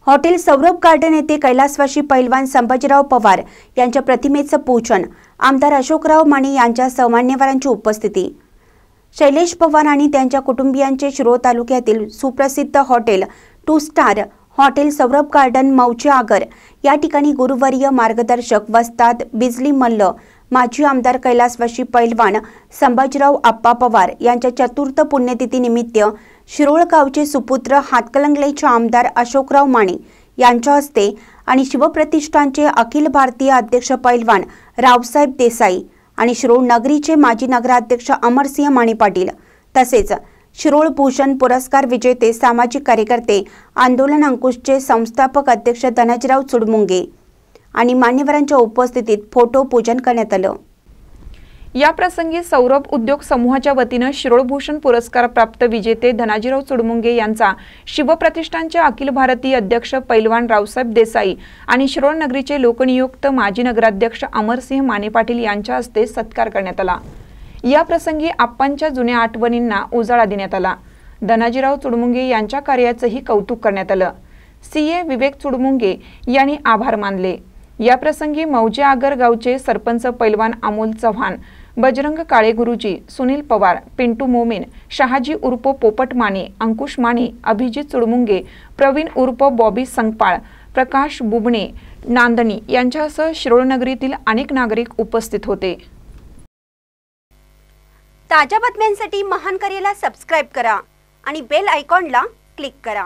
Hotel Saurabh garden येथे कैलासवासी पैलवान संभाजीराव पवार यांच्या प्रतिमेचं पूजन, आमदार अशोकराव माने यांच्या मान्यवरांची उपस्थिती। शैलेश पवार आणि त्यांच्या कुटुंबियांचे शिरोळ तालुक्यातील सुप्रसिद्ध hotel 2 star hotel Saurabh garden मौजे आगर या ठिकाणी गुरुवर्य मार्गदर्शक वस्ताद बिजली मल्ल माजी आमदार कैलासवासी पैलवान संभाजीराव आप्पा पवार यांच्या चतुर्थ पुण्यतिथी निमित्त शिरोळ गावचे सुपुत्र हातकणंगलेचे आमदार अशोकराव माने यांच्या हस्ते आणि शिवप्रतिष्ठानचे अखिल भारतीय अध्यक्ष पैलवान रावसाहेब देसाई आणि शिरोळ नगरीचे माजी नगराध्यक्ष अमरसिंह माने पाटील तसेच शिरोळ भूषण पुरस्कार विजेते सामाजिक कार्यकर्ते आंदोलन अंकुशचे संस्थापक अध्यक्ष धनाजीराव चुडमुंगे आणि मान्यवरांच्या उपस्थितीत फोटो पूजन करण्यात आलं। या प्रसंगी सौरभ उद्योग समूहाच्या वतीने शिरोळ भूषण पुरस्कार प्राप्त विजेते धनाजीराव चुडमुंगे यांचा शिवप्रतिष्ठानचे अखिल भारतीय अध्यक्ष पैलवान रावसाहेब देसाई आणि शिरोळ नगरीचे लोकनियुक्त माजी नगराध्यक्ष अमरसिंह माने पाटील यांच्या हस्ते सत्कार करण्यात आला। या प्रसंगी आप्पांच्या जुन्या आठवणींना उजाळा देण्यात आला। धनाजीराव चुडमुंगे यांच्या कार्याचेही कौतुक करण्यात आलं। सीए विवेक चुडमुंगे यांनी आभार मानले। या प्रसंगी मौजे आगर गावचे सरपंच पैलवान अमोल चव्हाण, बजरंग काळे गुरुजी, सुनील पवार, पिंटू मोमीन, शहाजी उर्फ पोपट माने, अंकुश माने, अभिजित चुडमुंगे, प्रवीण उर्फ बॉबी संगपाळ, प्रकाश बुबणे, नांदणी यांच्यासह शिरोळ नगरीतील अनेक नागरिक उपस्थित होते। ताज्या बातम्यांसाठी महान करेला सबस्क्राइब करा आणि बेल आयकॉनला क्लिक करा।